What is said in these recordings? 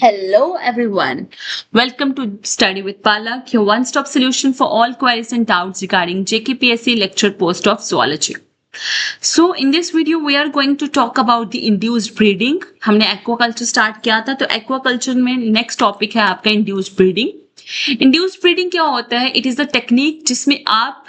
Hello everyone. Welcome to Study with Palak, your one-stop solution for all queries and doubts regarding JKPSC lecture post of zoology. So in this video we are going to talk about the induced breeding. हमने aquaculture start किया था, तो aquaculture में next topic है आपका induced breeding. Induced breeding क्या होता है? इट इज द टेक्निक जिसमें आप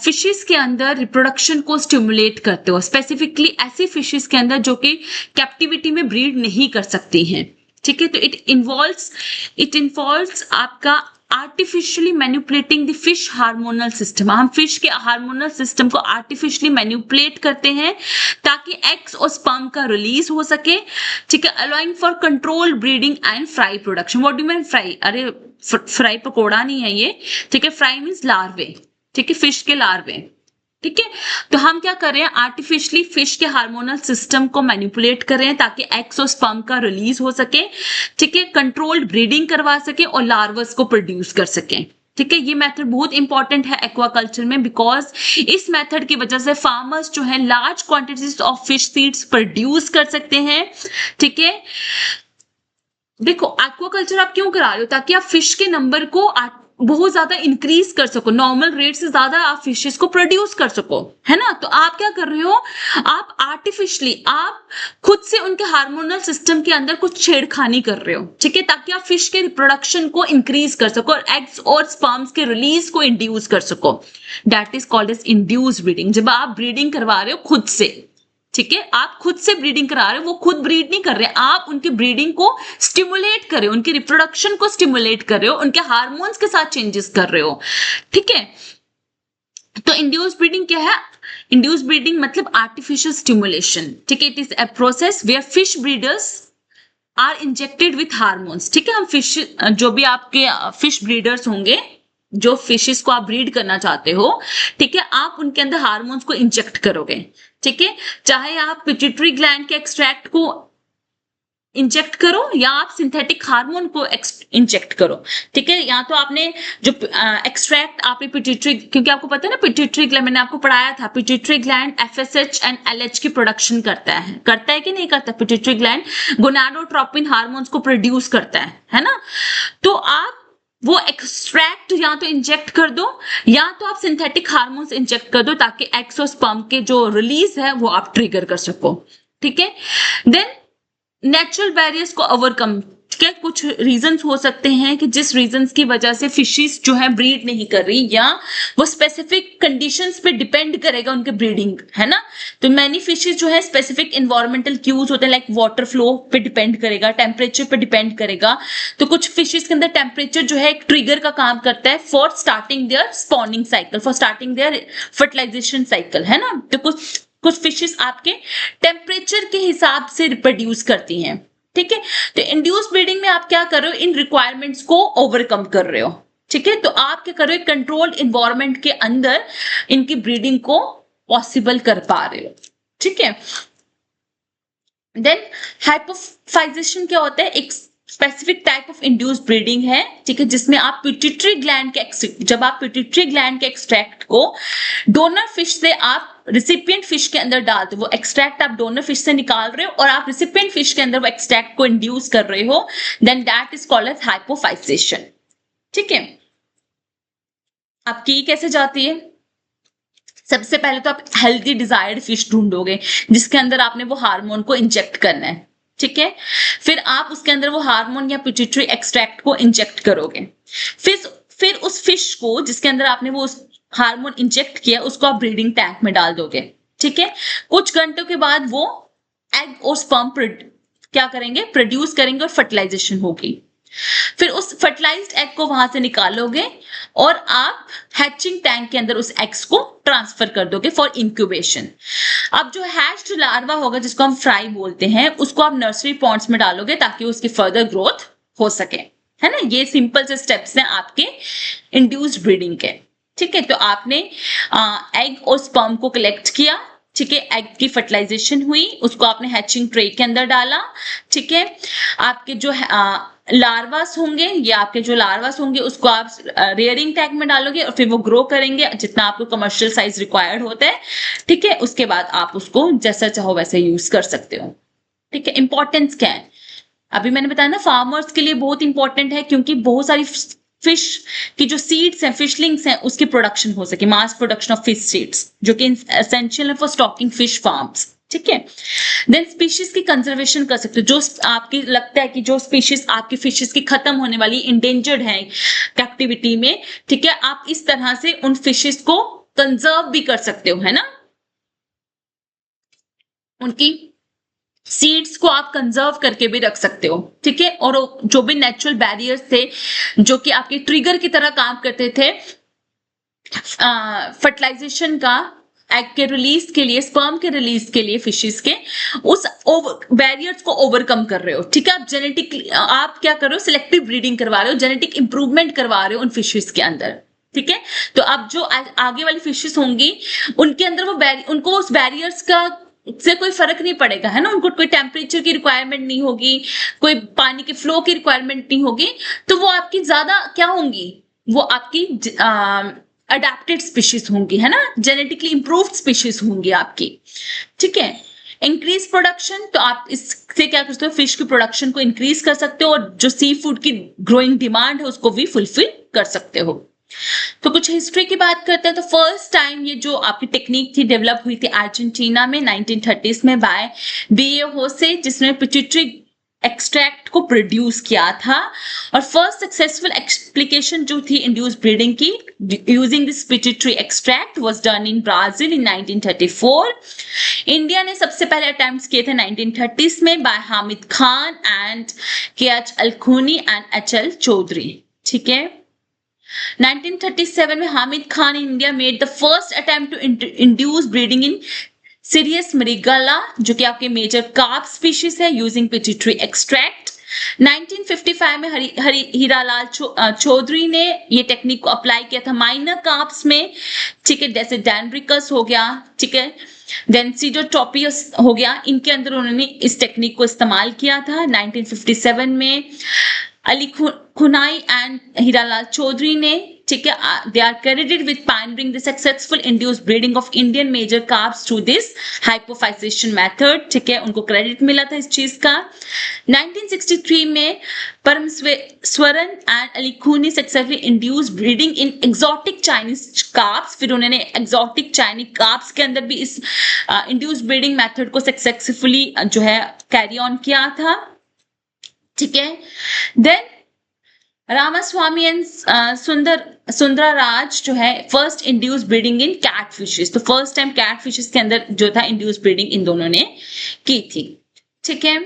फिशेस के अंदर रिप्रोडक्शन को स्टिमुलेट करते हो, स्पेसिफिकली ऐसी फिशेस के अंदर जो कि कैप्टिविटी में ब्रीड नहीं कर सकती हैं. ठीक है, तो इट इन्वॉल्व्स आपका artificially manipulating the fish hormonal system. हम फिश के हार्मोनल सिस्टम को आर्टिफिशियली मैनिपुलेट करते हैं ताकि एग्स और स्पर्म का रिलीज हो सके. ठीक है, allowing for control breeding and fry production. What do mean fry? अरे फ्राई पकोड़ा नहीं है ये. ठीक है, फ्राई मीन्स लार्वे. ठीक है, फिश के लार्वे. ठीक है, तो हम क्या कर रहे हैं? आर्टिफिशियली फिश के हार्मोनल सिस्टम को मैनिपुलेट कर रहे हैं ताकि एग्स और स्पर्म का रिलीज हो सके. ठीक है, कंट्रोल्ड ब्रीडिंग करवा सके और लार्वस को प्रोड्यूस कर सके. ठीक है, ये मेथड बहुत इंपॉर्टेंट है एक्वाकल्चर में, बिकॉज इस मेथड की वजह से फार्मर्स जो है large quantities of fish seeds produce कर सकते हैं. ठीक है, देखो एक्वाकल्चर आप क्यों करा रहे हो? ताकि आप फिश के नंबर को बहुत ज्यादा इंक्रीज कर सको, नॉर्मल रेट से ज्यादा आप फिशेस को प्रोड्यूस कर सको, है ना. तो आप क्या कर रहे हो? आप आर्टिफिशियली आप खुद से उनके हार्मोनल सिस्टम के अंदर कुछ छेड़खानी कर रहे हो. ठीक है, ताकि आप फिश के रिप्रोडक्शन को इंक्रीज कर सको और एग्स और स्पर्म्स के रिलीज को इंड्यूस कर सको. That is called as induce breeding. जब आप ब्रीडिंग करवा रहे हो खुद से, ठीक है, आप खुद से ब्रीडिंग करा रहे हो, वो खुद ब्रीड नहीं कर रहे, आप उनकी ब्रीडिंग को स्टिमुलेट कर रहे हो, उनकी रिप्रोडक्शन को स्टिमुलेट कर रहे हो, उनके हार्मोन्स के साथ चेंजेस कर रहे हो. ठीक है, तो इंड्यूस ब्रीडिंग क्या है? इंड्यूस ब्रीडिंग मतलब आर्टिफिशियल स्टिमुलेशन. ठीक है, it is a process where fish breeders are injected with hormones. ठीक है, हम फिश जो भी आपके फिश ब्रीडर्स होंगे, जो फिशेस को आप ब्रीड करना चाहते हो, ठीक है, आप उनके अंदर हार्मोन्स को इंजेक्ट करोगे. ठीक है, चाहे आप पिट्यूटरी ग्लैंड के एक्सट्रैक्ट को इंजेक्ट करो या आप सिंथेटिक हार्मोन को इंजेक्ट करो. ठीक है, या तो आपने जो एक्सट्रैक्ट आपने पिट्यूटरी, क्योंकि आपको पता है ना पिट्यूटरी ग्लैंड, मैंने आपको पढ़ाया था, pituitary gland FSH and LH की प्रोडक्शन करता है कि नहीं करता? पिट्यूटरी ग्लैंड गोनाडोट्रोपिन हार्मोन्स को प्रोड्यूस करता है ना. तो आप वो एक्सट्रैक्ट या तो इंजेक्ट कर दो या तो आप सिंथेटिक हार्मोन्स इंजेक्ट कर दो ताकि एग्स और स्पर्म के जो रिलीज है वो आप ट्रिगर कर सको. ठीक है, देन नेचुरल बैरियर्स को ओवरकम. क्या कुछ रीजंस हो सकते हैं कि जिस रीजंस की वजह से फिशेस जो है ब्रीड नहीं कर रही, या वो स्पेसिफिक कंडीशंस पे डिपेंड करेगा उनके ब्रीडिंग, है ना. तो मैनी फिशेस जो है स्पेसिफिक एनवायरमेंटल क्यूज होते हैं, लाइक वाटर फ्लो पे डिपेंड करेगा, टेम्परेचर पे डिपेंड करेगा. तो कुछ फिशेस के अंदर टेम्परेचर जो है एक ट्रिगर का काम करता है for starting their spawning cycle, for starting their fertilisation cycle, है ना. तो कुछ फिशेस आपके टेम्परेचर के हिसाब से रिप्रोड्यूस करती हैं. ठीक है, तो इंड्यूस ब्रीडिंग में आप क्या कर रहे हो? इन रिक्वायरमेंट्स को ओवरकम कर रहे हो. ठीक है, तो आप क्या कर रहे हो? कंट्रोल्ड एनवायरनमेंट के अंदर इनकी ब्रीडिंग को पॉसिबल कर पा रहे हो. ठीक है, देन हाइपोफाइजेशन क्या होता है? एक specific type of induce breeding है. ठीक है, जिसमें आप पिट्यूटरी ग्लैंड के जब आप पिट्यूटरी ग्लैंड के एक्सट्रैक्ट को डोनर फिश से आप रिसिपिएंट फिश के अंदर डालते हो, वो एक्सट्रैक्ट आप डोनर फिश से निकाल रहे हो और आप रिसिपिएंट फिश के अंदर वो एक्सट्रैक्ट को इंड्यूस कर रहे हो, then that is called as hypophysation. ठीक है, अब की कैसे जाती है? सबसे पहले तो आप हेल्दी डिजायर्ड फिश ढूंढोगे जिसके अंदर आपने वो हार्मोन को इंजेक्ट करना है. ठीक है, फिर आप उसके अंदर वो हार्मोन या पिट्यूटरी एक्सट्रैक्ट को इंजेक्ट करोगे. फिर उस फिश को जिसके अंदर आपने वो हार्मोन इंजेक्ट किया उसको आप ब्रीडिंग टैंक में डाल दोगे. ठीक है, कुछ घंटों के बाद वो एग और स्पर्म क्या करेंगे? प्रोड्यूस करेंगे और फर्टिलाइजेशन होगी. फिर उस फर्टिलाइज्ड एग को वहां से निकालोगे और आप हैचिंग टैंक के अंदर उस एग्स को ट्रांसफर कर दोगे फॉर इंक्यूबेशन. अब जो हैच्ड लार्वा होगा जिसको हम फ्राई बोलते हैं, उसको आप नर्सरी पॉन्ड्स में डालोगे ताकि उसकी फर्दर ग्रोथ हो सके, है ना. ये सिंपल से स्टेप्स हैं आपके इंड्यूस्ड ब्रीडिंग के. ठीक है, तो आपने एग और स्पर्म को कलेक्ट किया. ठीक है, एग की फर्टिलाइजेशन हुई, उसको आपने हैचिंग ट्रे के अंदर डाला. ठीक है, आपके जो लार्वास होंगे उसको आप रेयरिंग टैंक में डालोगे और फिर वो ग्रो करेंगे जितना आपको कमर्शियल साइज रिक्वायर्ड होता है. ठीक है, उसके बाद आप उसको जैसा चाहो वैसे यूज कर सकते हो. ठीक है, इंपॉर्टेंस क्या है? अभी मैंने बताया ना फार्मर्स के लिए बहुत इंपॉर्टेंट है, क्योंकि बहुत सारी फिश की जो सीड्स हैं, फिशलिंग्स हैं, उसकी प्रोडक्शन हो सके, mass production of fish seeds, जो कि एसेंशियल है फॉर स्टॉकिंग फिश फार्म्स। ठीक है, देन स्पीशीज की कंजर्वेशन कर सकते हो, जो आपकी लगता है कि जो स्पीशीज आपकी फिशेस की खत्म होने वाली, इंडेंजर्ड है कैप्टिविटी में, ठीक है, आप इस तरह से उन फिशेस को कंजर्व भी कर सकते हो, है ना, उनकी सीड्स को आप कंजर्व करके भी रख सकते हो। ठीक है, और जो भी नेचुरल बैरियर्स थे जो कि आपके ट्रिगर की तरह काम करते थे फर्टिलाइजेशन का, एग के रिलीज के लिए, स्पर्म के रिलीज के लिए फिशेस के, उस बैरियर्स को ओवरकम कर रहे हो। ठीक है, आप जेनेटिक, आप क्या कर रहे हो, सिलेक्टिव ब्रीडिंग करवा रहे हो, जेनेटिक इंप्रूवमेंट करवा रहे हो उन फिशेस के अंदर। ठीक है, तो अब जो आगे वाली फिशेस होंगी उनके अंदर वो उनको उस बैरियर्स का से कोई फर्क नहीं पड़ेगा, है ना, उनको कोई टेम्परेचर की रिक्वायरमेंट नहीं होगी, कोई पानी के फ्लो की रिक्वायरमेंट नहीं होगी, तो वो आपकी ज्यादा क्या होंगी, वो आपकी अडेप्टेड स्पीशीज होंगी, है ना, जेनेटिकली इंप्रूव्ड स्पीशीज होंगी आपकी। ठीक है, इंक्रीज प्रोडक्शन, तो आप इससे क्या करते हो, फिश की प्रोडक्शन को इंक्रीज कर सकते हो और जो सी फूड की ग्रोइंग डिमांड है उसको भी फुलफिल कर सकते हो। तो कुछ हिस्ट्री की बात करते हैं, तो फर्स्ट टाइम ये जो आपकी टेक्निक थी डेवलप हुई थी अर्जेंटीना में 1930s में बाय बीए होसे, जिसने पिट्यूटरी एक्सट्रैक्ट को प्रोड्यूस किया था, और फर्स्ट सक्सेसफुल एप्लीकेशन जो थी इंड्यूस ब्रीडिंग की using this pituitary extract was done in Brazil in 1934। India ने सबसे पहले अटेम्प्ट्स किए थे 1930s में by Hamid Khan and KH Alikunhi and HL Chaudhuri. ठीक है, 1937 में Hamid Khan in India made the first attempt to induce breeding in cirrhinus mrigala, जो कि आपके मेजर कार्प स्पीशीज है, यूजिंग पिट्यूटरी एक्सट्रैक्ट। 1955 में हीरालाल चौधरी ने ये टेक्निक को अप्लाई किया था माइनर कार्प्स में। ठीक है, जैसे डैनब्रिकस हो गया, ठीक है, देन सीडोटोपियस हो गया, इनके अंदर उन्होंने इस टेक्निक को इस्तेमाल किया था। 1957 में अली खुनाई एंड हीरालाल चौधरी ने, ठीक है, they are credited with pioneering the successful induced breeding of Indian major carps through this hypophysation method. ठीक है, उनको क्रेडिट मिला था इस चीज का। 1963 में परमेश्वरन एंड अली खुनी सक्सेसफुली इंड्यूस्ड ब्रीडिंग इन एक्सोटिक चाइनीज कार्प्स, फिर उन्होंने एक्सोटिक चाइनीज कार्प्स के अंदर भी इस इंड्यूस्ड ब्रीडिंग मेथड को सक्सेसफुली जो है कैरी ऑन किया था। ठीक है, देन रामास्वामी एंड सुंदराराज जो है first induce breeding in cat fishes, तो फर्स्ट टाइम कैट फिशेस के अंदर जो था इंड्यूस ब्रीडिंग इन दोनों ने की थी। ठीक है,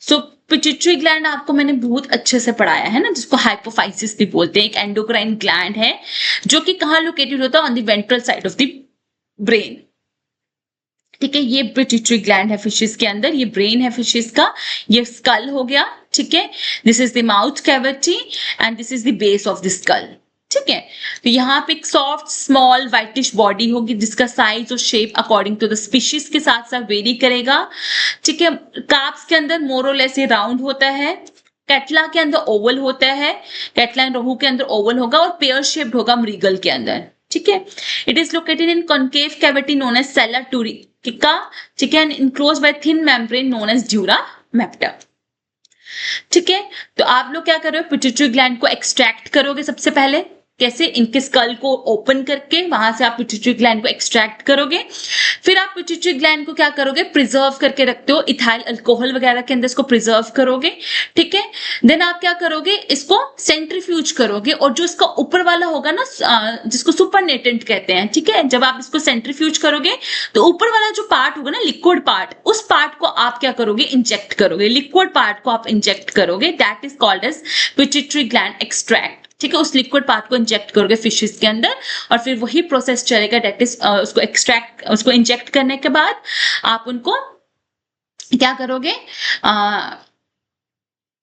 सो पिट्यूटरी ग्लैंड आपको मैंने बहुत अच्छे से पढ़ाया है ना, जिसको हाइपोफाइसिस भी बोलते हैं, एक एंडोक्राइन ग्लैंड है जो कि कहाँ लोकेटेड होता है, on the ventral side of the brain. ठीक है, ये पिट्यूटरी ग्लैंड है फिशेस के अंदर, ये ब्रेन है फिशेस का, ये स्कल हो गया। ठीक है, this is the mouth cavity and this is the base of the skull. ठीक है, तो यहाँ पे एक सॉफ्ट स्मॉल व्हाइटिश बॉडी होगी जिसका साइज और shape according to the species के साथ साथ वेरी करेगा। ठीक है, कार्प्स के अंदर मोरोलेस ये राउंड होता है, कैटला के अंदर ओवल होता है, कैटला एंड रोहू के अंदर ओवल होगा और पेयर शेप्ड होगा मृगल के अंदर। ठीक है, it is located in concave cavity known as sella turcica, ठीक है, and enclosed by thin membrane known as dura मैप्टा। ठीक है, तो आप लोग क्या कर रहे हो, पिट्यूटरी ग्लैंड को एक्सट्रैक्ट करोगे सबसे पहले, कैसे, इनके स्कल को ओपन करके वहां से आप पिट्यूटरी ग्लैंड को एक्सट्रैक्ट करोगे। फिर आप पिट्यूटरी ग्लैंड को क्या करोगे, प्रिजर्व करके रखते हो, इथाइल अल्कोहल वगैरह के अंदर इसको प्रिजर्व करोगे। ठीक है, देन आप क्या करोगे, इसको सेंट्रीफ्यूज करोगे, और जो इसका ऊपर वाला होगा ना, जिसको सुपरनेटेंट कहते हैं, ठीक है, जब आप इसको सेंट्रीफ्यूज करोगे तो ऊपर वाला जो पार्ट होगा ना, लिक्विड पार्ट, उस पार्ट को आप क्या करोगे, इंजेक्ट करोगे, लिक्विड पार्ट को आप इंजेक्ट करोगे, that is called as pituitary gland extract. ठीक है, उस लिक्विड पार्ट को इंजेक्ट करोगे फिशेस के अंदर, और फिर वही प्रोसेस चलेगा, दैट इज उसको एक्सट्रैक्ट, उसको इंजेक्ट करने के बाद आप उनको क्या करोगे,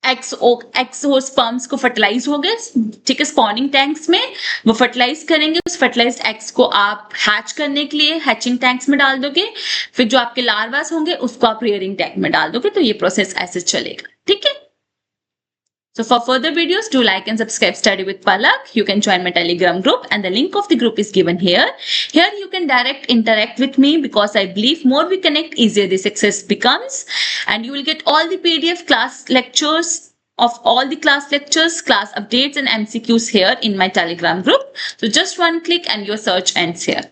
एक्स और स्पर्म्स को फर्टिलाइज हो गए, ठीक है, स्पॉनिंग टैंक्स में वो फर्टिलाइज करेंगे, उस फर्टिलाइज्ड एग्स को आप हैच करने के लिए हैचिंग टैंक्स में डाल दोगे, फिर जो आपके लार्वास होंगे उसको आप रियरिंग टैंक में डाल दोगे, तो ये प्रोसेस ऐसे चलेगा। ठीक है, So for further videos, do like and subscribe Study with Palak. You can join my Telegram group and the link of the group is given here. Here you can interact with me because I believe more we connect, easier the success becomes. And you will get all the PDF class lectures of all the class lectures, class updates and MCQs here in my Telegram group. So just one click and your search ends here.